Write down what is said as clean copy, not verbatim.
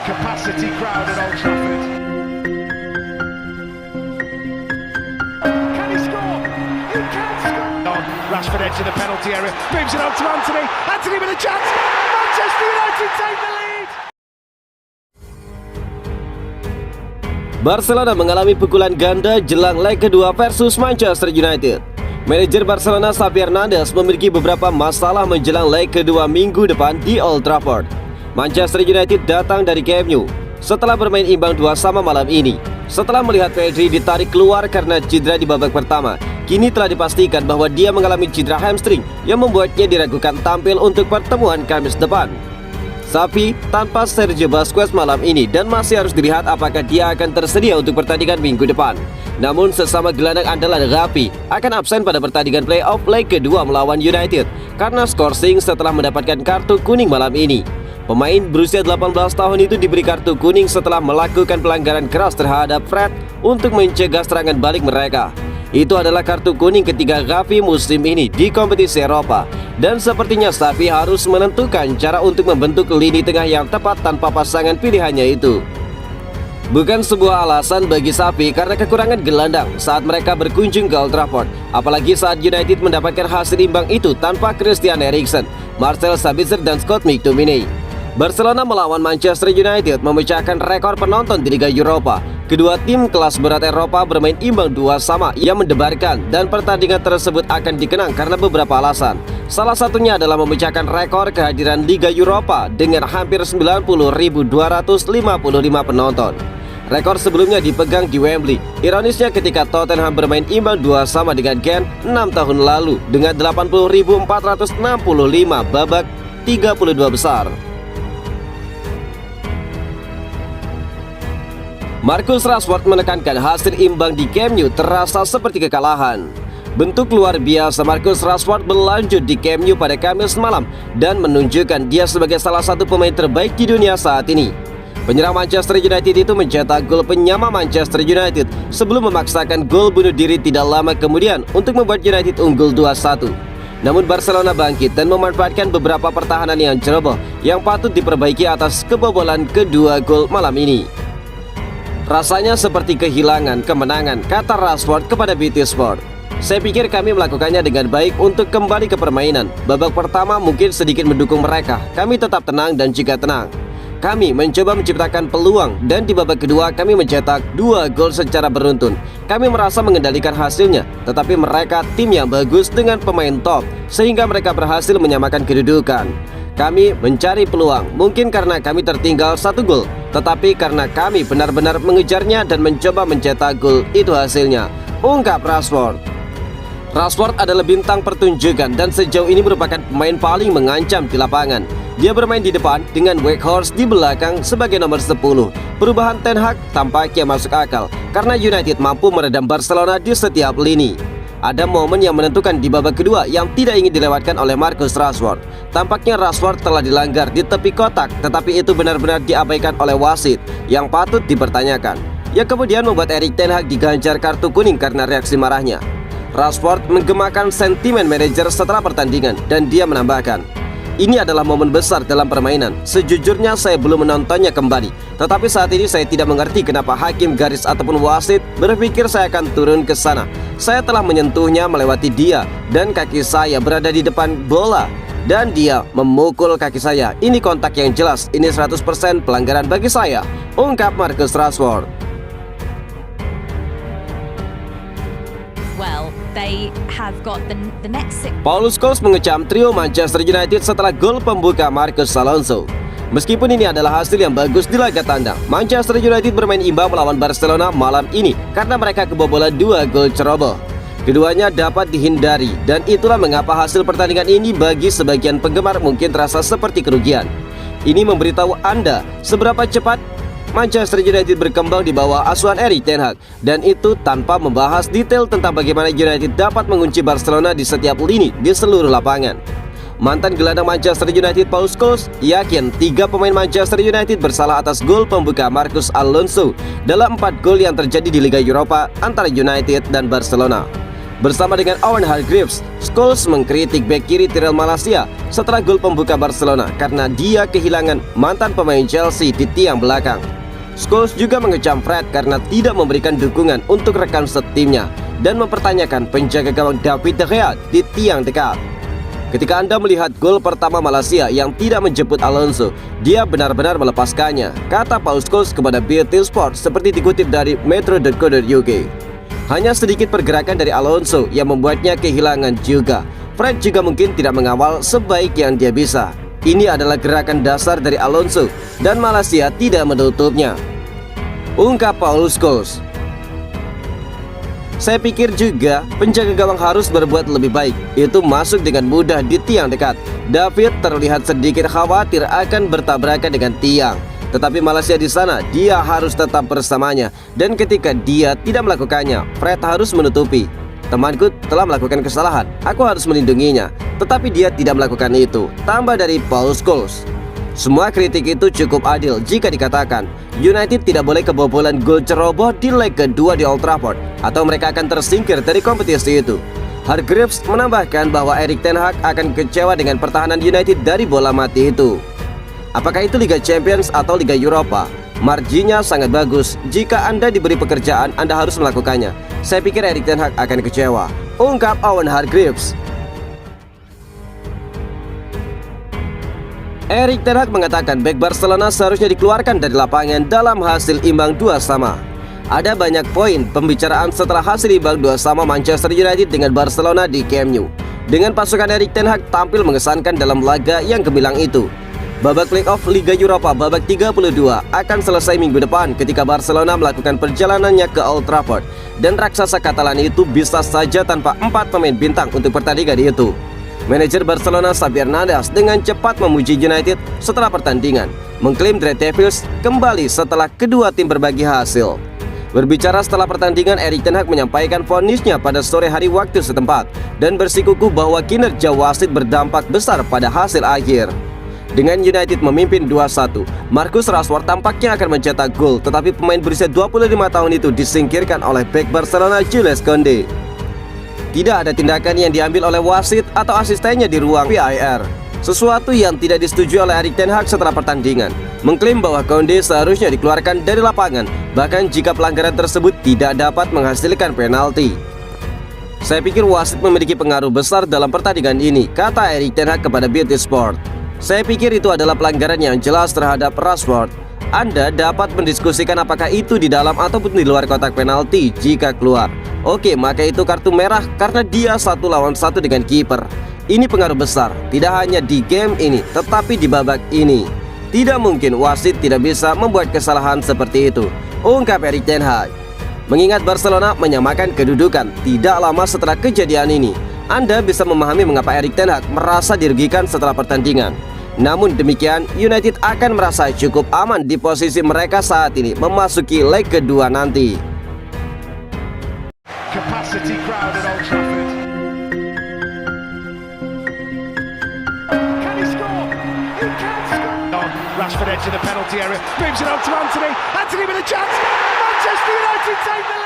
capacity crowd at Old Trafford. Can he score? He can score! Rashford edge of the penalty area, moves it on to Anthony. Anthony with a chance. Manchester United take the lead. Barcelona mengalami pukulan ganda jelang leg kedua versus Manchester United. Manajer Barcelona Xavi Hernandez memiliki beberapa masalah menjelang leg kedua minggu depan di Old Trafford. Manchester United datang dari Camp Nou setelah bermain imbang 2-2 malam ini. Setelah melihat Pedri ditarik keluar karena cedera di babak pertama, kini telah dipastikan bahwa dia mengalami cedera hamstring yang membuatnya diragukan tampil untuk pertemuan Kamis depan. Xavi tanpa Sergio Busquets malam ini dan masih harus dilihat apakah dia akan tersedia untuk pertandingan minggu depan. Namun sesama gelandang andalan Gavi akan absen pada pertandingan playoff leg kedua melawan United karena skorsing setelah mendapatkan kartu kuning malam ini. Pemain berusia 18 tahun itu diberi kartu kuning setelah melakukan pelanggaran keras terhadap Fred untuk mencegah serangan balik mereka. Itu adalah kartu kuning ketiga Gavi musim ini di kompetisi Eropa. Dan sepertinya Xavi harus menentukan cara untuk membentuk lini tengah yang tepat tanpa pasangan pilihannya itu. Bukan sebuah alasan bagi Xavi karena kekurangan gelandang saat mereka berkunjung ke Old Trafford. Apalagi saat United mendapatkan hasil imbang itu tanpa Christian Eriksen, Marcel Sabitzer dan Scott McTominay. Barcelona melawan Manchester United memecahkan rekor penonton di Liga Eropa. Kedua tim kelas berat Eropa bermain imbang 2-2 yang mendebarkan dan pertandingan tersebut akan dikenang karena beberapa alasan. Salah satunya adalah memecahkan rekor kehadiran Liga Eropa dengan hampir 90.255 penonton. Rekor sebelumnya dipegang di Wembley. Ironisnya ketika Tottenham bermain imbang 2-2 dengan Genk 6 tahun lalu dengan 80.465 babak 32 besar. Marcus Rashford menekankan hasil imbang di Camp Nou terasa seperti kekalahan. Bentuk luar biasa Marcus Rashford berlanjut di Camp Nou pada Kamis malam dan menunjukkan dia sebagai salah satu pemain terbaik di dunia saat ini. Penyerang Manchester United itu mencetak gol penyama Manchester United sebelum memaksakan gol bunuh diri tidak lama kemudian untuk membuat United unggul 2-1. Namun Barcelona bangkit dan memanfaatkan beberapa pertahanan yang ceroboh yang patut diperbaiki atas kebobolan kedua gol malam ini. Rasanya seperti kehilangan kemenangan, kata Rashford kepada BT Sport. Saya pikir kami melakukannya dengan baik untuk kembali ke permainan. Babak pertama mungkin sedikit mendukung mereka. Kami tetap tenang dan juga tenang. Kami mencoba menciptakan peluang dan di babak kedua kami mencetak 2 gol secara beruntun. Kami merasa mengendalikan hasilnya, tetapi mereka tim yang bagus dengan pemain top sehingga mereka berhasil menyamakan kedudukan. Kami mencari peluang, mungkin karena kami tertinggal 1 gol, tetapi karena kami benar-benar mengejarnya dan mencoba mencetak gol, itu hasilnya, ungkap Rashford. Rashford adalah bintang pertunjukan dan sejauh ini merupakan pemain paling mengancam di lapangan. Dia bermain di depan dengan Weghorst di belakang sebagai nomor 10. Perubahan Ten Hag tampaknya masuk akal karena United mampu meredam Barcelona di setiap lini. Ada momen yang menentukan di babak kedua yang tidak ingin dilewatkan oleh Marcus Rashford. Tampaknya Rashford telah dilanggar di tepi kotak, tetapi itu benar-benar diabaikan oleh wasit yang patut dipertanyakan. Yang kemudian membuat Erik Ten Hag diganjar kartu kuning karena reaksi marahnya. Rashford menggemakan sentimen manajer setelah pertandingan dan dia menambahkan, "Ini adalah momen besar dalam permainan. Sejujurnya saya belum menontonnya kembali. Tetapi saat ini saya tidak mengerti kenapa hakim garis ataupun wasit berpikir saya akan turun ke sana. Saya telah menyentuhnya melewati dia dan kaki saya berada di depan bola. Dan dia memukul kaki saya. Ini kontak yang jelas. Ini 100% pelanggaran bagi saya," ungkap Marcus Rashford. Paul Scholes mengecam trio Manchester United setelah gol pembuka Marcos Alonso. Meskipun ini adalah hasil yang bagus di laga tandang, Manchester United bermain imbang melawan Barcelona malam ini karena mereka kebobolan 2 gol ceroboh. Keduanya dapat dihindari dan itulah mengapa hasil pertandingan ini bagi sebagian penggemar mungkin terasa seperti kerugian. Ini memberitahu Anda seberapa cepat Manchester United berkembang di bawah asuhan Erik Ten Hag, dan itu tanpa membahas detail tentang bagaimana United dapat mengunci Barcelona di setiap lini di seluruh lapangan. Mantan gelandang Manchester United Paul Scholes yakin 3 pemain Manchester United bersalah atas gol pembuka Marcos Alonso dalam 4 gol yang terjadi di Liga Eropa antara United dan Barcelona. Bersama dengan Owen Hargreaves, Scholes mengkritik bek kiri Tyrell Malacia setelah gol pembuka Barcelona karena dia kehilangan mantan pemain Chelsea di tiang belakang. Scholes juga mengecam Fred karena tidak memberikan dukungan untuk rekan setimnya dan mempertanyakan penjaga gawang David De Gea di tiang dekat. Ketika Anda melihat gol pertama Malacia yang tidak menjemput Alonso, dia benar-benar melepaskannya, kata Paul Scholes kepada BT Sport seperti dikutip dari metro.co.uk. Hanya sedikit pergerakan dari Alonso yang membuatnya kehilangan juga. Fred juga mungkin tidak mengawal sebaik yang dia bisa. Ini adalah gerakan dasar dari Alonso dan Malacia tidak menutupnya, ungkap Paul Scholes. Saya pikir juga penjaga gawang harus berbuat lebih baik. Itu masuk dengan mudah di tiang dekat. David terlihat sedikit khawatir akan bertabrakan dengan tiang. Tetapi Malacia di sana, dia harus tetap bersamanya. Dan ketika dia tidak melakukannya, Fred harus menutupi. Temanku telah melakukan kesalahan, aku harus melindunginya. Tetapi dia tidak melakukan itu, tambah dari Paul Scholes. Semua kritik itu cukup adil jika dikatakan United tidak boleh kebobolan gol ceroboh di leg kedua di Old Trafford, atau mereka akan tersingkir dari kompetisi itu. Hargreaves menambahkan bahwa Erik ten Hag akan kecewa dengan pertahanan United dari bola mati itu. Apakah itu Liga Champions atau Liga Eropa? Marginnya sangat bagus. Jika Anda diberi pekerjaan, Anda harus melakukannya. Saya pikir Erik ten Hag akan kecewa, ungkap Owen Hargreaves. Erik ten Hag mengatakan bek Barcelona seharusnya dikeluarkan dari lapangan dalam hasil imbang 2-2. Ada banyak poin pembicaraan setelah hasil imbang 2-2 Manchester United dengan Barcelona di Camp Nou. Dengan pasukan Erik ten Hag tampil mengesankan dalam laga yang gemilang itu. Babak play-off Liga Eropa babak 32 akan selesai minggu depan ketika Barcelona melakukan perjalanannya ke Old Trafford. Dan raksasa Katalan itu bisa saja tanpa 4 pemain bintang untuk pertandingan itu. Manajer Barcelona Xavi Hernandez dengan cepat memuji United setelah pertandingan, mengklaim The Red Devils kembali setelah kedua tim berbagi hasil. Berbicara setelah pertandingan, Erik ten Hag menyampaikan vonisnya pada sore hari waktu setempat dan bersikukuh bahwa kinerja wasit berdampak besar pada hasil akhir. Dengan United memimpin 2-1, Marcus Rashford tampaknya akan mencetak gol, tetapi pemain berusia 25 tahun itu disingkirkan oleh bek Barcelona Jules Koundé. Tidak ada tindakan yang diambil oleh wasit atau asistennya di ruang VAR. Sesuatu yang tidak disetujui oleh Erik ten Hag setelah pertandingan, mengklaim bahwa Koundé seharusnya dikeluarkan dari lapangan, bahkan jika pelanggaran tersebut tidak dapat menghasilkan penalti. Saya pikir wasit memiliki pengaruh besar dalam pertandingan ini, kata Erik ten Hag kepada BT Sport. Saya pikir itu adalah pelanggaran yang jelas terhadap Rashford. Anda dapat mendiskusikan apakah itu di dalam ataupun di luar kotak penalti jika keluar. Oke, maka itu kartu merah karena dia 1 lawan 1 dengan kiper. Ini pengaruh besar, tidak hanya di game ini, tetapi di babak ini. Tidak mungkin wasit tidak bisa membuat kesalahan seperti itu, ungkap Erik ten Hag. Mengingat Barcelona menyamakan kedudukan tidak lama setelah kejadian ini, Anda bisa memahami mengapa Erik ten Hag merasa dirugikan setelah pertandingan. Namun demikian, United akan merasa cukup aman di posisi mereka saat ini memasuki leg kedua nanti. Capacity crowd at Old Trafford. Can he score? He can score. Rashford edge of the penalty area, moves it on to Anthony. Anthony with a chance. Manchester United take the lead.